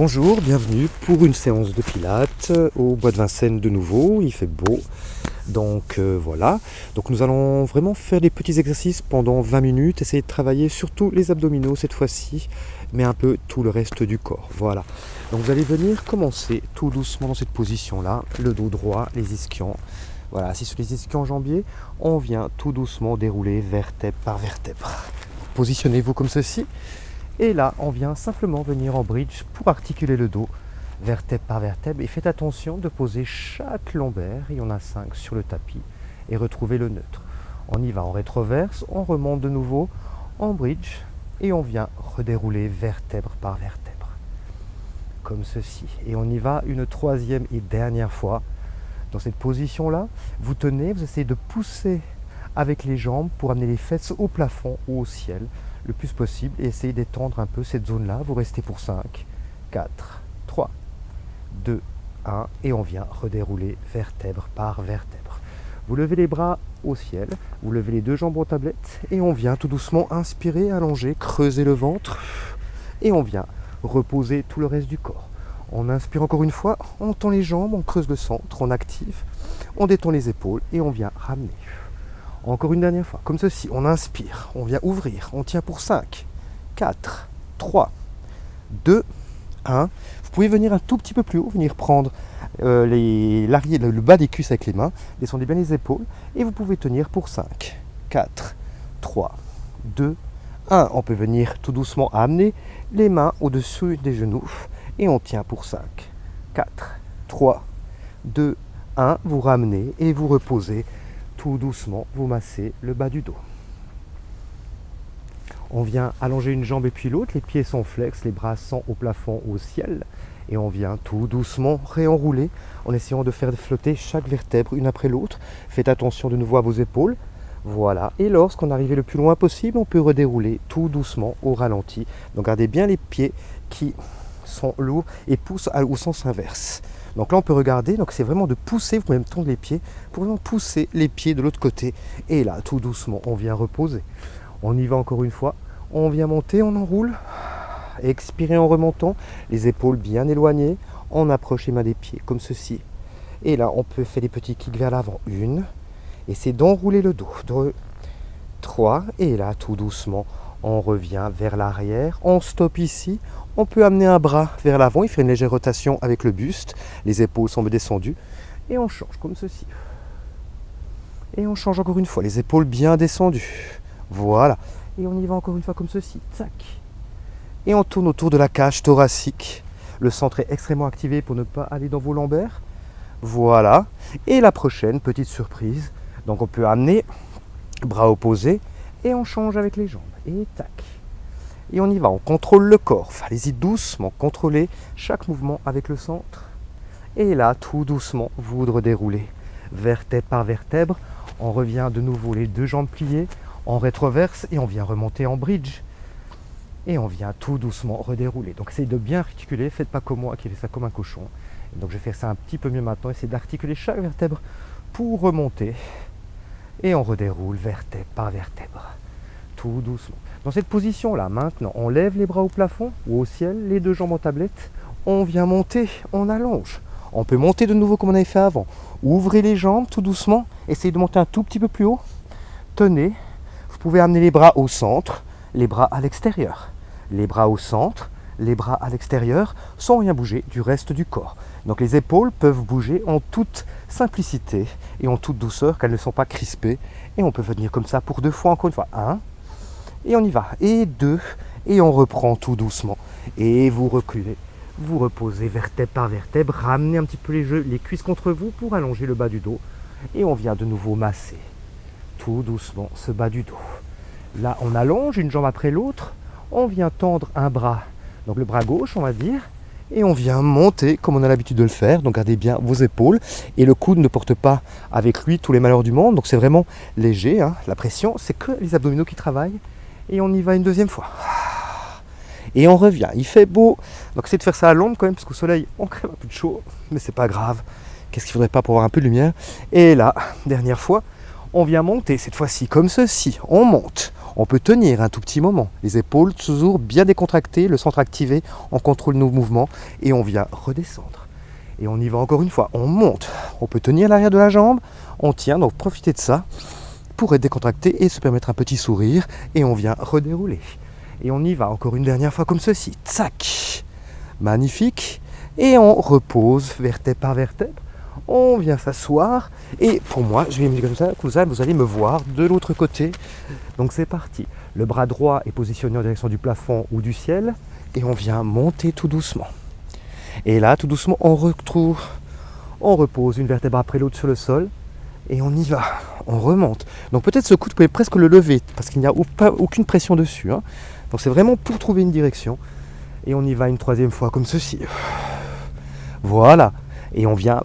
Bonjour, bienvenue pour une séance de pilates au Bois de Vincennes de nouveau, il fait beau. Donc voilà, donc nous allons vraiment faire des petits exercices pendant 20 minutes, essayer de travailler surtout les abdominaux cette fois-ci, mais un peu tout le reste du corps. Voilà, donc vous allez venir commencer tout doucement dans cette position-là, le dos droit, les ischions. Voilà, assis sur les ischio-jambiers, on vient tout doucement dérouler vertèbre par vertèbre. Positionnez-vous comme ceci. Et là, on vient simplement venir en bridge pour articuler le dos, vertèbre par vertèbre. Et faites attention de poser chaque lombaire, il y en a 5 sur le tapis, et retrouver le neutre. On y va en rétroverse, on remonte de nouveau en bridge, et on vient redérouler vertèbre par vertèbre. Comme ceci. Et on y va une troisième et dernière fois. Dans cette position-là, vous tenez, vous essayez de pousser avec les jambes pour amener les fesses au plafond ou au ciel le plus possible et essayez d'étendre un peu cette zone-là. Vous restez pour 5, 4, 3, 2, 1 et on vient redérouler vertèbre par vertèbre. Vous levez les bras au ciel, vous levez les deux jambes en tablette et on vient tout doucement inspirer, allonger, creuser le ventre et on vient reposer tout le reste du corps. On inspire encore une fois, on tend les jambes, on creuse le centre, on active, on détend les épaules et on vient ramener. Encore une dernière fois, comme ceci, on inspire, on vient ouvrir, on tient pour 5, 4, 3, 2, 1. Vous pouvez venir un tout petit peu plus haut, venir prendre le bas des cuisses avec les mains, descendez bien les épaules et vous pouvez tenir pour 5, 4, 3, 2, 1. On peut venir tout doucement amener les mains au-dessus des genoux et on tient pour 5, 4, 3, 2, 1. Vous ramenez et vous reposez. Tout doucement, vous massez le bas du dos. On vient allonger une jambe et puis l'autre, les pieds sont flex, les bras sont au plafond ou au ciel. Et on vient tout doucement réenrouler en essayant de faire flotter chaque vertèbre une après l'autre. Faites attention de nouveau à vos épaules. Voilà. Et lorsqu'on arrive le plus loin possible, on peut redérouler tout doucement au ralenti. Donc gardez bien les pieds qui sont lourds et poussent au sens inverse. Donc là on peut regarder, donc c'est vraiment de pousser, vous pouvez même tendre les pieds, pour vraiment pousser les pieds de l'autre côté. Et là, tout doucement, on vient reposer. On y va encore une fois, on vient monter, on enroule, expirez en remontant, les épaules bien éloignées, on approche les mains des pieds, comme ceci. Et là, on peut faire des petits kicks vers l'avant, 1, et c'est d'enrouler le dos, 2, 3, et là, tout doucement, on revient vers l'arrière, on stoppe ici, on peut amener un bras vers l'avant, il fait une légère rotation avec le buste, les épaules sont descendues, et on change comme ceci. Et on change encore une fois, les épaules bien descendues. Voilà. Et on y va encore une fois comme ceci. Tac. Et on tourne autour de la cage thoracique. Le centre est extrêmement activé pour ne pas aller dans vos lombaires. Voilà. Et la prochaine, petite surprise. Donc on peut amener, bras opposés, et on change avec les jambes. Et tac. Et on y va, on contrôle le corps. Allez-y doucement, contrôlez chaque mouvement avec le centre. Et là, tout doucement, vous redéroulez vertèbre par vertèbre. On revient de nouveau les deux jambes pliées, en rétroverse et on vient remonter en bridge. Et on vient tout doucement redérouler. Donc essayez de bien articuler, faites pas comme moi qui fais ça comme un cochon. Et donc je vais faire ça un petit peu mieux maintenant, essayez d'articuler chaque vertèbre pour remonter. Et on redéroule vertèbre par vertèbre. Tout doucement. Dans cette position-là, maintenant, on lève les bras au plafond ou au ciel, les deux jambes en tablette. On vient monter, on allonge. On peut monter de nouveau comme on avait fait avant. Ouvrez les jambes tout doucement. Essayez de monter un tout petit peu plus haut. Tenez. Vous pouvez amener les bras au centre, les bras à l'extérieur. Les bras au centre, les bras à l'extérieur, sans rien bouger du reste du corps. Donc les épaules peuvent bouger en toute simplicité et en toute douceur, qu'elles ne sont pas crispées. Et on peut venir comme ça pour 2 fois, encore une fois. 1. Et on y va. Et 2. Et on reprend tout doucement. Et vous reculez. Vous reposez vertèbre par vertèbre. Ramenez un petit peu les cuisses contre vous pour allonger le bas du dos. Et on vient de nouveau masser tout doucement ce bas du dos. Là, on allonge une jambe après l'autre. On vient tendre un bras. Donc le bras gauche, on va dire. Et on vient monter comme on a l'habitude de le faire. Donc gardez bien vos épaules. Et le coude ne porte pas avec lui tous les malheurs du monde. Donc c'est vraiment léger. La pression, c'est que les abdominaux qui travaillent. Et on y va une deuxième fois. Et on revient. Il fait beau. Donc essayez de faire ça à l'ombre quand même, parce qu'au soleil, on crève un peu de chaud. Mais c'est pas grave. Qu'est-ce qu'il faudrait pas pour avoir un peu de lumière? Et là, dernière fois, On vient monter cette fois-ci comme ceci. On monte. On peut tenir un tout petit moment. Les épaules toujours bien décontractées, le centre activé. On contrôle nos mouvements et on vient redescendre. Et on y va encore une fois. On monte. On peut tenir l'arrière de la jambe. On tient, donc profitez de ça pour être décontracté et se permettre un petit sourire. Et on vient redérouler. Et on y va encore une dernière fois comme ceci. Tsac. Magnifique. Et on repose vertèbre par vertèbre. On vient s'asseoir et pour moi, je vais me dire comme ça, vous allez me voir de l'autre côté. Donc c'est parti. Le bras droit est positionné en direction du plafond ou du ciel et on vient monter tout doucement. Et là, tout doucement, on repose une vertèbre après l'autre sur le sol et on y va. On remonte. Donc peut-être ce coude, vous pouvez presque le lever parce qu'il n'y a aucune pression dessus. Hein. Donc c'est vraiment pour trouver une direction. Et on y va une troisième fois comme ceci. Voilà. Et on vient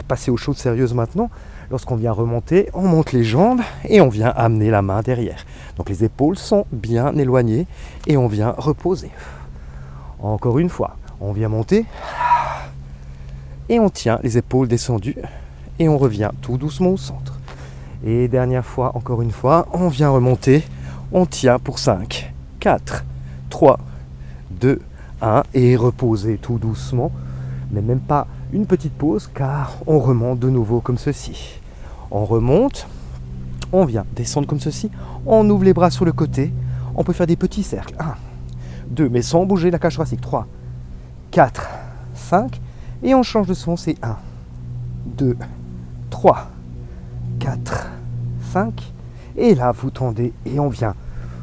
passer aux choses sérieuses maintenant. Lorsqu'on vient remonter, on monte les jambes et on vient amener la main derrière. Donc les épaules sont bien éloignées et on vient reposer. Encore une fois, on vient monter et on tient les épaules descendues et on revient tout doucement au centre. Et dernière fois, encore une fois, on vient remonter, on tient pour 5, 4, 3, 2, 1 et reposer tout doucement, mais même pas une petite pause car on remonte de nouveau comme ceci. On remonte, on vient descendre comme ceci, on ouvre les bras sur le côté, on peut faire des petits cercles. 1, 2, mais sans bouger la cage thoracique. 3, 4, 5 et on change de son, c'est 1, 2, 3, 4, 5 et là vous tendez et on vient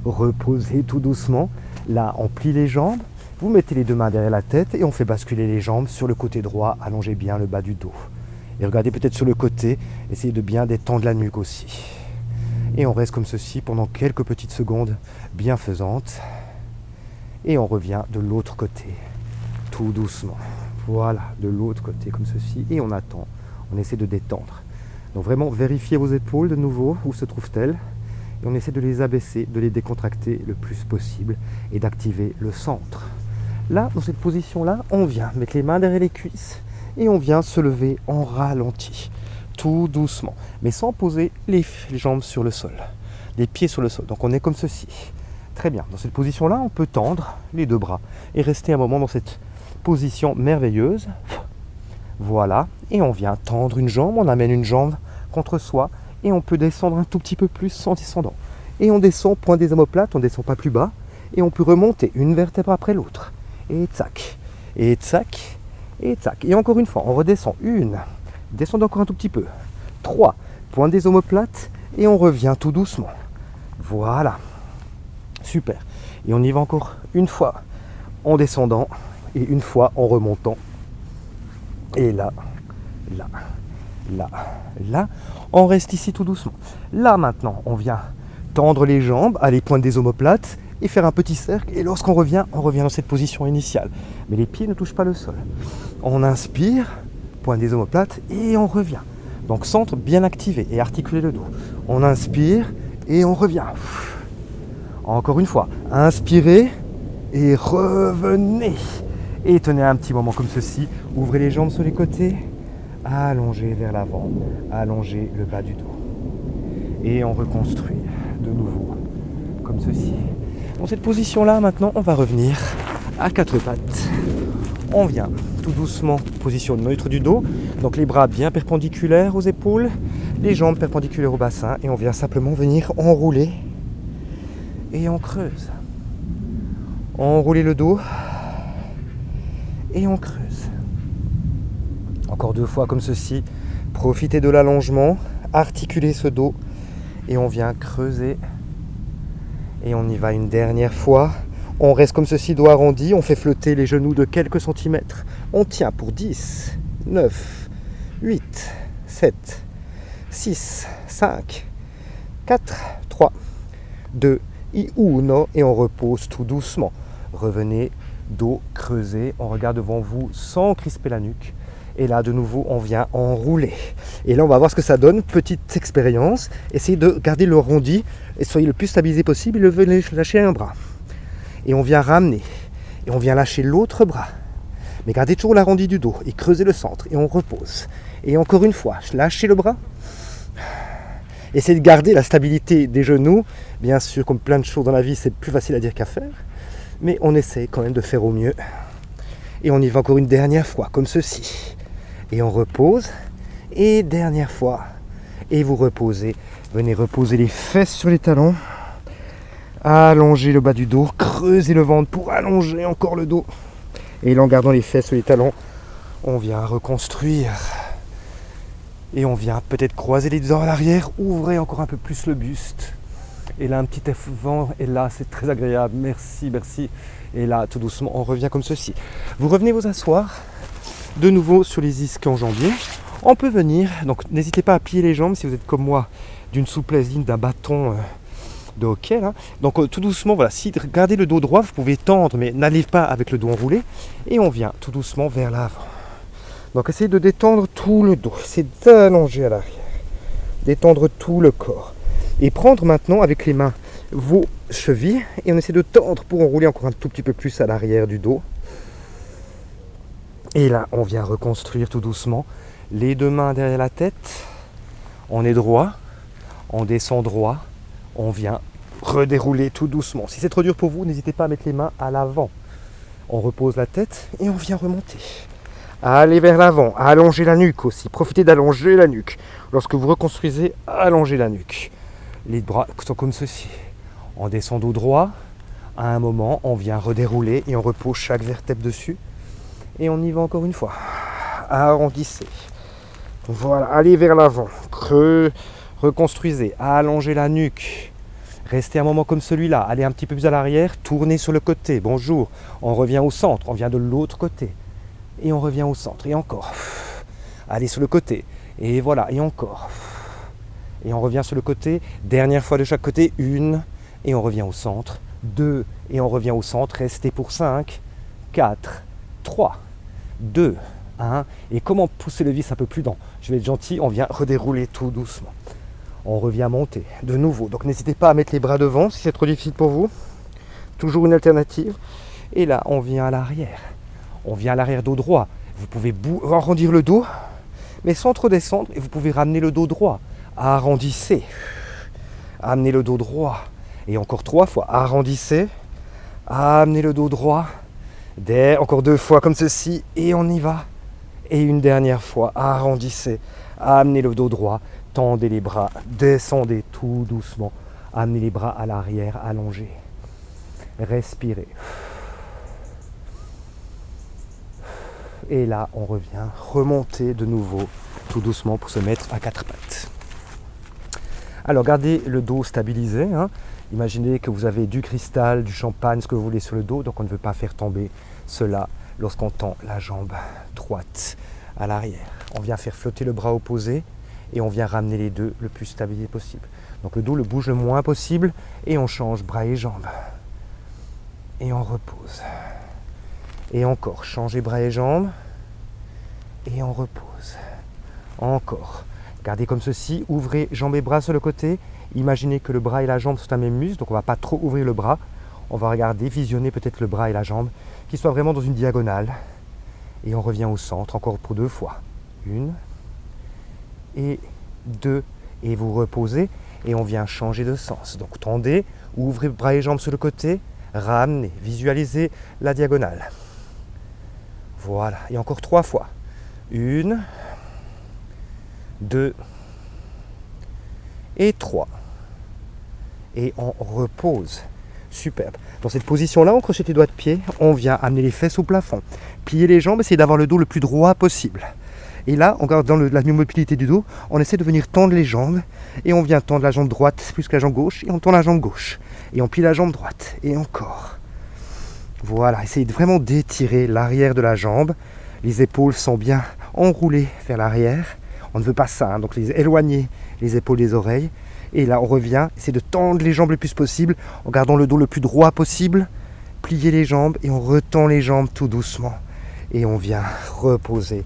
reposer tout doucement. Là on plie les jambes. Vous mettez les deux mains derrière la tête et on fait basculer les jambes sur le côté droit, allongez bien le bas du dos. Et regardez peut-être sur le côté, essayez de bien détendre la nuque aussi. Et on reste comme ceci pendant quelques petites secondes bienfaisantes. Et on revient de l'autre côté, tout doucement. Voilà, de l'autre côté comme ceci. Et on attend, on essaie de détendre. Donc vraiment vérifiez vos épaules de nouveau, où se trouvent-elles. Et on essaie de les abaisser, de les décontracter le plus possible et d'activer le centre. Là, dans cette position-là, on vient mettre les mains derrière les cuisses et on vient se lever en ralenti, tout doucement, mais sans poser les jambes sur le sol, les pieds sur le sol. Donc on est comme ceci. Très bien. Dans cette position-là, on peut tendre les deux bras et rester un moment dans cette position merveilleuse. Voilà. Et on vient tendre une jambe, on amène une jambe contre soi et on peut descendre un tout petit peu plus en descendant. Et on descend, point des omoplates, on ne descend pas plus bas et on peut remonter une vertèbre après l'autre. Et tsac, et tsac, et tsac. Et encore une fois, on redescend. 1, descend encore un tout petit peu. 3, point des omoplates et on revient tout doucement. Voilà. Super. Et on y va encore une fois en descendant et une fois en remontant. Et là, là, là, là. On reste ici tout doucement. Là maintenant, on vient tendre les jambes, aller pointer des omoplates et faire un petit cercle. Et lorsqu'on revient, on revient dans cette position initiale. Mais les pieds ne touchent pas le sol. On inspire, pointe des omoplates et on revient. Donc centre bien activé et articuler le dos. On inspire et on revient. Encore une fois, inspirez et revenez. Et tenez un petit moment comme ceci. Ouvrez les jambes sur les côtés. Allongez vers l'avant. Allongez le bas du dos. Et on reconstruit de nouveau comme ceci. Dans cette position-là, maintenant, on va revenir à quatre pattes. On vient tout doucement, position neutre du dos. Donc les bras bien perpendiculaires aux épaules, les jambes perpendiculaires au bassin. Et on vient simplement venir enrouler. Et on creuse. Enrouler le dos. Et on creuse. Encore 2 fois comme ceci. Profitez de l'allongement. Articulez ce dos. Et on vient creuser. Et on y va une dernière fois. On reste comme ceci, dos arrondi. On fait flotter les genoux de quelques centimètres. On tient pour 10, 9, 8, 7, 6, 5, 4, 3, 2, et 1. Et on repose tout doucement. Revenez, dos creusé. On regarde devant vous sans crisper la nuque. Et là, de nouveau, on vient enrouler. Et là, on va voir ce que ça donne. Petite expérience. Essayez de garder le arrondi et soyez le plus stabilisé possible. Et lâchez un bras. Et on vient ramener. Et on vient lâcher l'autre bras. Mais gardez toujours l'arrondi du dos. Et creusez le centre. Et on repose. Et encore une fois, lâchez le bras. Essayez de garder la stabilité des genoux. Bien sûr, comme plein de choses dans la vie, c'est plus facile à dire qu'à faire. Mais on essaie quand même de faire au mieux. Et on y va encore une dernière fois, comme ceci. Et on repose. Et dernière fois. Et vous reposez. Venez reposer les fesses sur les talons. Allongez le bas du dos. Creusez le ventre pour allonger encore le dos. Et là, en gardant les fesses sur les talons, on vient reconstruire. Et on vient peut-être croiser les doigts à l'arrière. Ouvrez encore un peu plus le buste. Et là, un petit effort. Et là, c'est très agréable. Merci, merci. Et là, tout doucement, on revient comme ceci. Vous revenez vous asseoir. De nouveau sur les ischio-jambiers. On peut venir. Donc, n'hésitez pas à plier les jambes si vous êtes comme moi, d'une souplesse digne d'un bâton de hockey. Là. Donc, tout doucement, voilà. Si gardez le dos droit, vous pouvez tendre, mais n'allez pas avec le dos enroulé. Et on vient tout doucement vers l'avant. Donc, essayez de détendre tout le dos. Essayez d'allonger à l'arrière. Détendre tout le corps. Et prendre maintenant avec les mains vos chevilles. Et on essaie de tendre pour enrouler encore un tout petit peu plus à l'arrière du dos. Et là, on vient reconstruire tout doucement. Les deux mains derrière la tête. On est droit. On descend droit. On vient redérouler tout doucement. Si c'est trop dur pour vous, n'hésitez pas à mettre les mains à l'avant. On repose la tête et on vient remonter. Allez vers l'avant, allongez la nuque aussi. Profitez d'allonger la nuque. Lorsque vous reconstruisez, allongez la nuque. Les bras sont comme ceci. On descend dos droit. À un moment, on vient redérouler et on repose chaque vertèbre dessus. Et on y va encore une fois. Arrondissez. Voilà, allez vers l'avant. Reconstruisez. Allongez la nuque. Restez un moment comme celui-là. Allez un petit peu plus à l'arrière. Tournez sur le côté. Bonjour. On revient au centre. On vient de l'autre côté. Et on revient au centre. Et encore. Allez sur le côté. Et voilà. Et encore. Et on revient sur le côté. Dernière fois de chaque côté. 1. Et on revient au centre. 2. Et on revient au centre. Restez pour 5. 4. 3. 2. 1. Et comment pousser le vis un peu plus dans. Je vais être gentil. On vient redérouler tout doucement. On revient monter de nouveau. Donc n'hésitez pas à mettre les bras devant si c'est trop difficile pour vous. Toujours une alternative. Et là, on vient à l'arrière. On vient à l'arrière dos droit. Vous pouvez arrondir le dos, mais sans trop descendre. Et vous pouvez ramener le dos droit. Arrondissez. Amenez le dos droit. Et encore 3 fois. Arrondissez. Amenez le dos droit. Encore 2 fois comme ceci. Et on y va. Et une dernière fois. Arrondissez. Amenez le dos droit. Tendez les bras. Descendez tout doucement. Amenez les bras à l'arrière. Allongez. Respirez. Et là, on revient remonter de nouveau tout doucement pour se mettre à 4 pattes. Alors, gardez le dos stabilisé. Imaginez que vous avez du cristal, du champagne, ce que vous voulez sur le dos. Donc, on ne veut pas faire tomber cela lorsqu'on tend la jambe droite à l'arrière. On vient faire flotter le bras opposé et on vient ramener les deux le plus stabilisé possible. Donc, le dos le bouge le moins possible et on change bras et jambes. Et on repose. Et encore, changez bras et jambes. Et on repose. Encore. Gardez comme ceci, ouvrez jambes et bras sur le côté. Imaginez que le bras et la jambe sont un même muscle, donc on ne va pas trop ouvrir le bras. On va regarder, visionner peut-être le bras et la jambe, qui soient vraiment dans une diagonale. Et on revient au centre, encore pour 2 fois. 1 et 2. Et vous reposez et on vient changer de sens. Donc tendez, ouvrez bras et jambes sur le côté, ramenez, visualisez la diagonale. Voilà, et encore 3 fois. 1, 2 et 3. Et on repose. Superbe. Dans cette position-là, on crochet les doigts de pied, on vient amener les fesses au plafond. Plier les jambes, essayer d'avoir le dos le plus droit possible. Et là, on garde dans la mobilité du dos, on essaie de venir tendre les jambes. Et on vient tendre la jambe droite plus que la jambe gauche. Et on tend la jambe gauche. Et on plie la jambe droite. Et encore. Voilà, essayez vraiment d'étirer l'arrière de la jambe. Les épaules sont bien enroulées vers l'arrière. On ne veut pas ça, donc éloignez les épaules des oreilles. Et là, on revient, essayez de tendre les jambes le plus possible, en gardant le dos le plus droit possible. Pliez les jambes et on retend les jambes tout doucement. Et on vient reposer.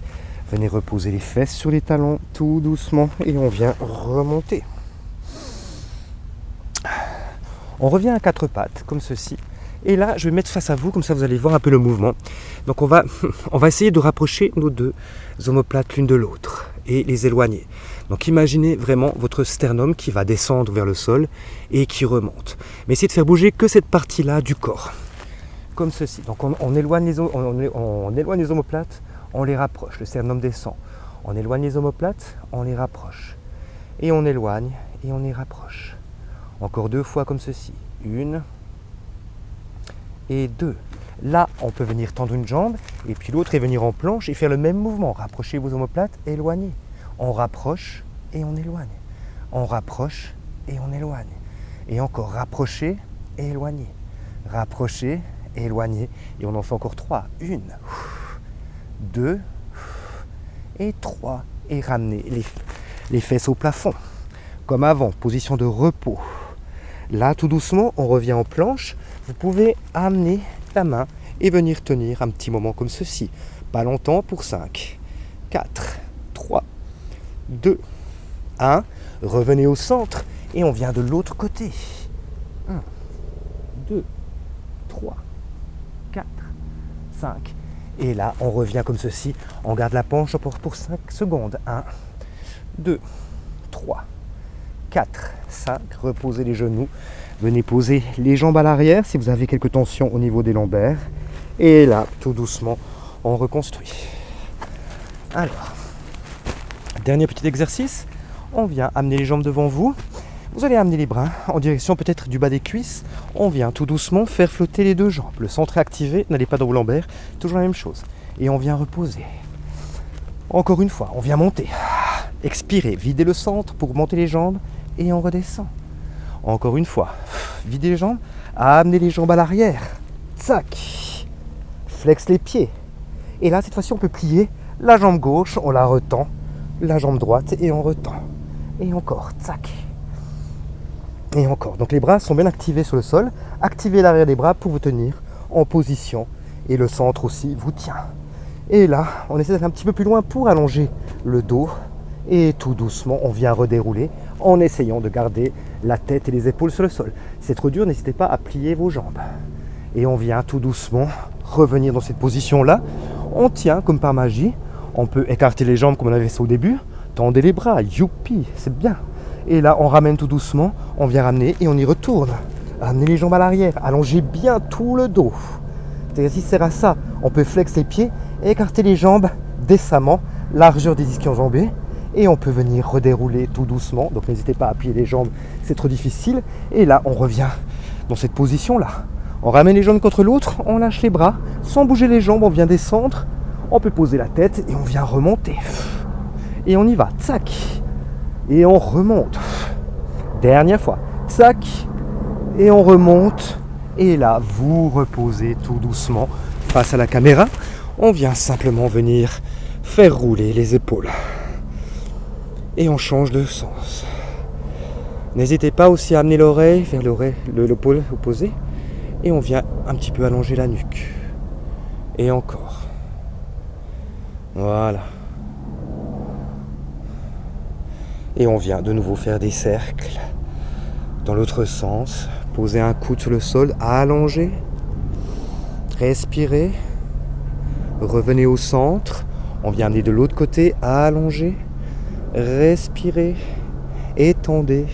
Venez reposer les fesses sur les talons tout doucement et on vient remonter. On revient à 4 pattes, comme ceci. Et là, je vais mettre face à vous, comme ça vous allez voir un peu le mouvement. Donc on va essayer de rapprocher nos deux omoplates l'une de l'autre. et les éloigner. Donc imaginez vraiment votre sternum qui va descendre vers le sol et qui remonte. Mais essayez de faire bouger que cette partie-là du corps. Comme ceci. Donc on éloigne les omoplates, on les rapproche. Le sternum descend. On éloigne les omoplates, on les rapproche. Et on éloigne et on les rapproche. Encore 2 fois comme ceci. 1 et 2. Là, on peut venir tendre une jambe et puis l'autre est venir en planche et faire le même mouvement. Rapprochez vos omoplates, éloignez. On rapproche et on éloigne. On rapproche et on éloigne. Et encore rapprocher et éloigner. Rapprocher et éloigner. Et on en fait encore 3. 1, 2 et 3. Et ramener les fesses au plafond. Comme avant, position de repos. Là, tout doucement, on revient en planche. Vous pouvez amener la main et venir tenir un petit moment comme ceci. Pas longtemps pour 5, 4, 3, 2, 1. Revenez au centre et on vient de l'autre côté. 1, 2, 3, 4, 5. Et là, on revient comme ceci. On garde la penche pour 5 secondes. 1, 2, 3, 4, 5. Reposez les genoux. Venez poser les jambes à l'arrière si vous avez quelques tensions au niveau des lombaires. Et là, tout doucement, on reconstruit. Alors, dernier petit exercice. On vient amener les jambes devant vous. Vous allez amener les bras en direction peut-être du bas des cuisses. On vient tout doucement faire flotter les 2 jambes. Le centre est activé, n'allez pas dans vos lombaires. Toujours la même chose. Et on vient reposer. Encore une fois, on vient monter. Expirez, videz le centre pour monter les jambes et on redescend. Encore une fois, videz les jambes, amenez les jambes à l'arrière. Tsac. Flex les pieds. Et là, cette fois-ci, on peut plier la jambe gauche, on la retend. La jambe droite et on retend. Et encore, tsac. Et encore. Donc les bras sont bien activés sur le sol. Activez l'arrière des bras pour vous tenir en position. Et le centre aussi vous tient. Et là, on essaie d'être un petit peu plus loin pour allonger le dos. Et tout doucement, on vient redérouler en essayant de garder la tête et les épaules sur le sol. Si c'est trop dur, n'hésitez pas à plier vos jambes. Et on vient tout doucement revenir dans cette position-là. On tient comme par magie. On peut écarter les jambes comme on avait fait au début. Tendez les bras, youpi, c'est bien. Et là, on ramène tout doucement. On vient ramener et on y retourne. Amenez les jambes à l'arrière. Allongez bien tout le dos. Cet exercice sert à ça. On peut flex les pieds et écarter les jambes décemment. Largeur des ischio-jambiers. Et on peut venir redérouler tout doucement. Donc n'hésitez pas à plier les jambes, c'est trop difficile. Et là, on revient dans cette position-là. On ramène les jambes contre l'autre, on lâche les bras. Sans bouger les jambes, on vient descendre. On peut poser la tête et on vient remonter. Et on y va, tsac. Et on remonte. Dernière fois, tsac. Et on remonte. Et là, vous reposez tout doucement face à la caméra. On vient simplement venir faire rouler les épaules. Et on change de sens. N'hésitez pas aussi à amener l'oreille vers le pôle opposé. Et on vient un petit peu allonger la nuque. Et encore. Voilà. Et on vient de nouveau faire des cercles. Dans l'autre sens. Poser un coude sur le sol, allonger. Respirez. Revenez au centre. On vient amener de l'autre côté, allonger. Respirez, étendez.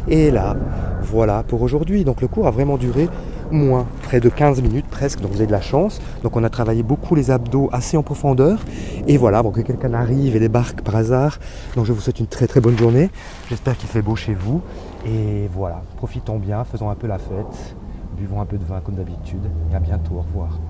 Et là, voilà pour aujourd'hui. Donc le cours a vraiment duré près de 15 minutes presque, donc vous avez de la chance. Donc on a travaillé beaucoup les abdos assez en profondeur. Et voilà, bon, que quelqu'un arrive et débarque par hasard. Donc je vous souhaite une très très bonne journée. J'espère qu'il fait beau chez vous. Et voilà, profitons bien, faisons un peu la fête. Buvons un peu de vin comme d'habitude. Et à bientôt, au revoir.